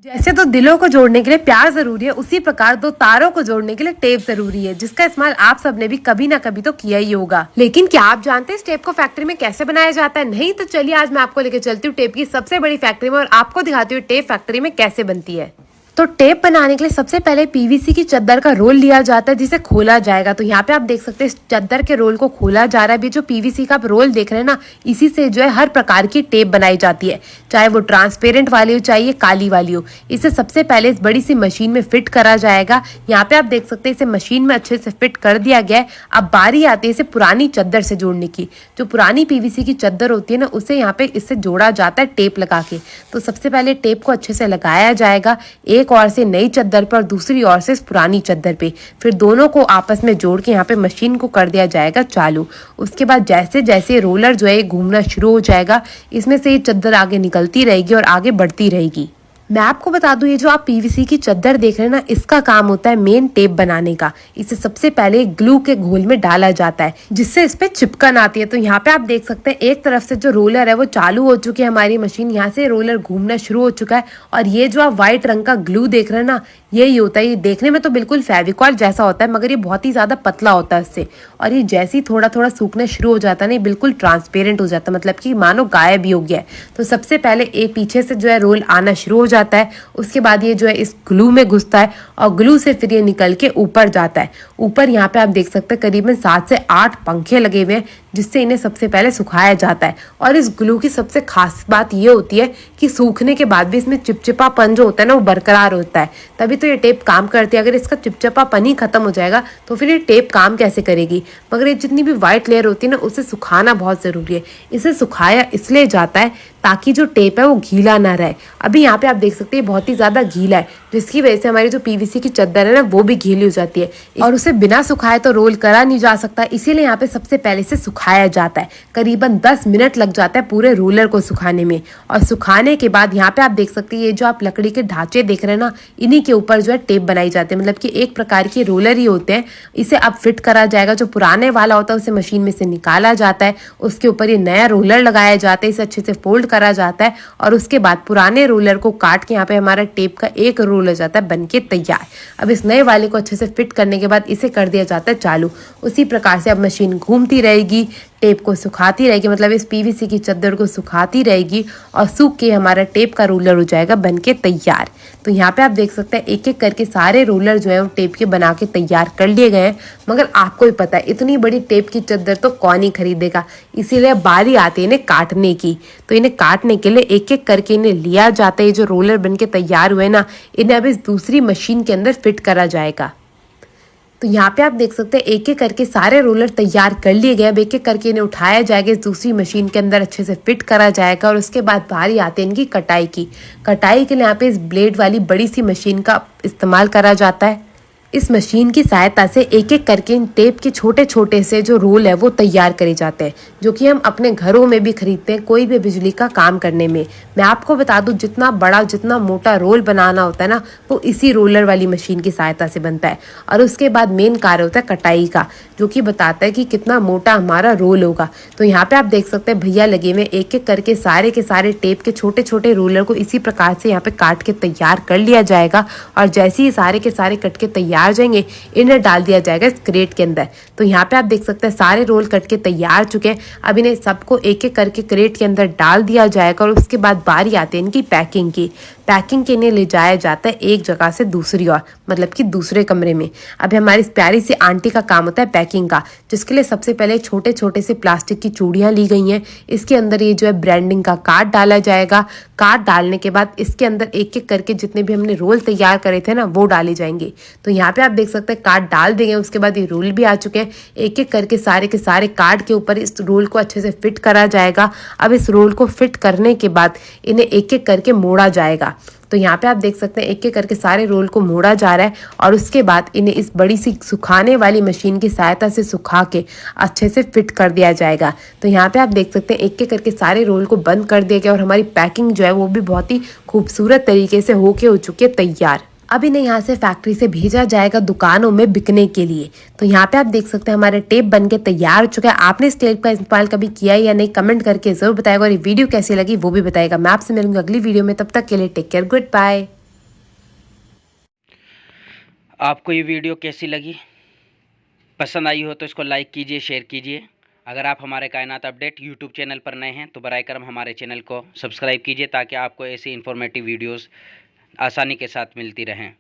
जैसे तो दिलों को जोड़ने के लिए प्यार जरूरी है, उसी प्रकार दो तारों को जोड़ने के लिए टेप जरूरी है, जिसका इस्तेमाल आप सबने भी कभी ना कभी तो किया ही होगा। लेकिन क्या आप जानते हैं इस टेप को फैक्ट्री में कैसे बनाया जाता है? नहीं तो चलिए आज मैं आपको लेकर चलती हूँ टेप की सबसे बड़ी फैक्ट्री में और आपको दिखाती हूँ टेप फैक्ट्री में कैसे बनती है। तो टेप बनाने के लिए सबसे पहले पीवीसी की चद्दर का रोल लिया जाता है, जिसे खोला जाएगा। तो यहाँ पे आप देख सकते हैं इस चद्दर के रोल को खोला जा रहा है। अभी जो पीवीसी का आप रोल देख रहे हैं ना, इसी से जो है हर प्रकार की टेप बनाई जाती है, चाहे वो ट्रांसपेरेंट वाली हो चाहे काली वाली हो। इसे सबसे पहले इस बड़ी सी मशीन में फिट करा जाएगा। यहाँ पे आप देख सकते हैं इसे मशीन में अच्छे से फिट कर दिया गया है। अब बारी आती है इसे पुरानी चद्दर से जोड़ने की। जो पुरानी पीवीसी की चद्दर होती है ना, उसे यहाँ पे इससे जोड़ा जाता है टेप लगा के। तो सबसे पहले टेप को अच्छे से लगाया जाएगा, एक और से नई चद्दर पर, दूसरी ओर से पुरानी चद्दर पे। फिर दोनों को आपस में जोड़ के यहाँ पे मशीन को कर दिया जाएगा चालू। उसके बाद जैसे जैसे रोलर जो है घूमना शुरू हो जाएगा, इसमें से ये चद्दर आगे निकलती रहेगी और आगे बढ़ती रहेगी। मैं आपको बता दूं, ये जो आप पीवीसी की चद्दर देख रहे हैं ना, इसका काम होता है मेन टेप बनाने का। इसे सबसे पहले ग्लू के घोल में डाला जाता है, जिससे इस पे चिपकन आती है। तो यहाँ पे आप देख सकते हैं एक तरफ से जो रोलर है वो चालू हो चुकी है हमारी मशीन, यहाँ से रोलर घूमना शुरू हो चुका है। और ये जो आप व्हाइट रंग का ग्लू देख रहे हैं ना, यही होता है। ये देखने में तो बिल्कुल फेविकॉल जैसा होता है, मगर ये बहुत ही ज्यादा पतला होता है इससे। और ये जैसे ही थोड़ा थोड़ा सूखना शुरू हो जाता है ना, बिल्कुल ट्रांसपेरेंट हो जाता है, मतलब कि मानो गायब भी हो गया है। तो सबसे पहले एक पीछे से जो है रोल आना शुरू हो जाता है, उसके बाद ये जो है इस ग्लू में घुसता है और ग्लू से फिर ये निकल के ऊपर जाता है। ऊपर यहाँ पे आप देख सकते हैं करीबन 7 से 8 पंखे लगे हुए हैं, जिससे इन्हें सबसे पहले सुखाया जाता है। और इस ग्लू की सबसे खास बात ये होती है कि सूखने के बाद भी इसमें चिपचिपापन जो होता है ना, वो बरकरार होता है। तभी तो ये टेप काम करती है। अगर इसका चिपचिपापन ही खत्म हो जाएगा तो फिर ये टेप काम कैसे करेगी? मगर ये जितनी भी व्हाइट लेयर होती है ना, उसे सुखाना बहुत जरूरी है। इसे सुखाया इसलिए जाता है ताकि जो टेप है वो गीला ना रहे। अभी यहाँ पे आप देख सकते हैं बहुत ही ज्यादा गीला है, जिसकी वजह से हमारी जो पीवीसी की चद्दर है ना, वो भी गीली हो जाती है और उसे बिना सुखाए तो रोल करा नहीं जा सकता। इसीलिए यहाँ पे सबसे पहले से सुखाया जाता है। करीबन 10 मिनट लग जाता है पूरे रोलर को सुखाने में। और सुखाने के बाद यहाँ पे आप देख सकते हैं ये जो आप लकड़ी के ढांचे देख रहे हैं ना, इन्हीं के ऊपर जो है टेप बनाई जाती है। मतलब कि एक प्रकार के रोलर ही होते हैं। इसे अब फिट करा जाएगा। जो पुराने वाला होता है उसे मशीन में से निकाला जाता है, उसके ऊपर ये नया रोलर लगाया जाता है, इसे अच्छे से फोल्ड करा जाता है और उसके बाद पुराने रोलर को काट के यहाँ पे हमारा टेप का एक रोल हो जाता है बनके तैयार। अब इस नए वाले को अच्छे से फिट करने के बाद इसे कर दिया जाता है चालू। उसी प्रकार से अब मशीन घूमती रहेगी, टेप को सुखाती रहेगी, मतलब इस पीवीसी की चद्दर को सुखाती रहेगी और सूख के हमारा टेप का रोलर हो जाएगा बनके तैयार। तो यहाँ पे आप देख सकते हैं एक एक करके सारे रोलर जो है वो टेप के बना के तैयार कर लिए गए हैं। मगर आपको भी पता है इतनी बड़ी टेप की चद्दर तो कौन ही खरीदेगा, इसीलिए बारी आती है इन्हें काटने की। तो इन्हें काटने के लिए एक एक करके इन्हें लिया जाता है। जो रोलर बन के तैयार हुए ना, इन्हें अब इस दूसरी मशीन के अंदर फिट करा जाएगा। तो यहाँ पे आप देख सकते हैं एक एक करके सारे रोलर तैयार कर लिए गए। अब एक एक करके इन्हें उठाया जाएगा, इस दूसरी मशीन के अंदर अच्छे से फिट करा जाएगा। और उसके बाद बारी आती है इनकी कटाई की। कटाई के लिए यहाँ पे इस ब्लेड वाली बड़ी सी मशीन का इस्तेमाल करा जाता है। इस मशीन की सहायता से एक एक करके इन टेप के छोटे छोटे से जो रोल है वो तैयार करे जाते हैं, जो कि हम अपने घरों में भी खरीदते हैं कोई भी बिजली का काम करने में। मैं आपको बता दूं, जितना बड़ा जितना मोटा रोल बनाना होता है ना, वो इसी रोलर वाली मशीन की सहायता से बनता है। और उसके बाद मेन कार्य होता है कटाई का, जो कि बताता है कि कितना मोटा हमारा रोल होगा। तो यहाँ पे आप देख सकते हैं भैया लगे हुए एक एक करके सारे के सारे टेप के छोटे छोटे रोलर को इसी प्रकार से यहाँ पे काट के तैयार कर लिया जाएगा। और जैसे ही सारे के सारे कट के तैयार जाएंगे, इन्हें डाल दिया जाएगा इस क्रेट के अंदर। तो यहाँ पे आप देख सकते हैं सारे रोल कट के तैयार चुके हैं। अब इन्हें सबको एक एक करके क्रेट के अंदर डाल दिया जाएगा। और उसके बाद बारी आती है इनकी पैकिंग की। पैकिंग के लिए ले जाया जाता है एक जगह से दूसरी ओर, मतलब कि दूसरे कमरे में। अभी हमारी प्यारी सी आंटी का काम होता है पैकिंग का, जिसके लिए सबसे पहले छोटे छोटे से प्लास्टिक की चूड़ियां ली गई हैं। इसके अंदर ये जो है ब्रांडिंग का कार्ड डाला जाएगा। कार्ड डालने के बाद इसके अंदर एक एक करके जितने भी हमने रोल तैयार करे थे ना, वो डाले जाएंगे। तो यहाँ पे आप देख सकते हैं कार्ड डाल देंगे, उसके बाद ये रोल भी आ चुके हैं। एक एक करके सारे के सारे कार्ड के ऊपर इस रोल को अच्छे से फिट करा जाएगा। अब इस रोल को फिट करने के बाद इन्हें एक एक करके मोड़ा जाएगा। तो यहाँ पे आप देख सकते हैं एक एक करके सारे रोल को मोड़ा जा रहा है। और उसके बाद इन्हें इस बड़ी सी सुखाने वाली मशीन की सहायता से सुखा के अच्छे से फिट कर दिया जाएगा। तो यहाँ पे आप देख सकते हैं एक एक करके सारे रोल को बंद कर दिया गया और हमारी पैकिंग जो है वो भी बहुत ही खूबसूरत तरीके से होके हो चुकी है तैयार। अब इन्हें यहाँ से फैक्ट्री से भेजा जाएगा दुकानों में बिकने के लिए। तो यहाँ पे आप देख सकते हैं हमारे टेप बनके तैयार हो चुका है। आपने इस टेप का इस्तेमाल कभी किया है या नहीं, कमेंट करके जरूर बताएगा। और ये वीडियो कैसी लगी वो भी बताएगा। मैं आपसे मिलूंगी अगली वीडियो में, तब तक के लिए टेक केयर, गुड बाय। आपको ये वीडियो कैसी लगी, पसंद आई हो तो इसको लाइक कीजिए, शेयर कीजिए। अगर आप हमारे कायनात अपडेट यूट्यूब चैनल पर नए हैं तो बराए करम हमारे चैनल को सब्सक्राइब कीजिए ताकि आपको ऐसी इन्फॉर्मेटिव वीडियोस आसानी के साथ मिलती रहें।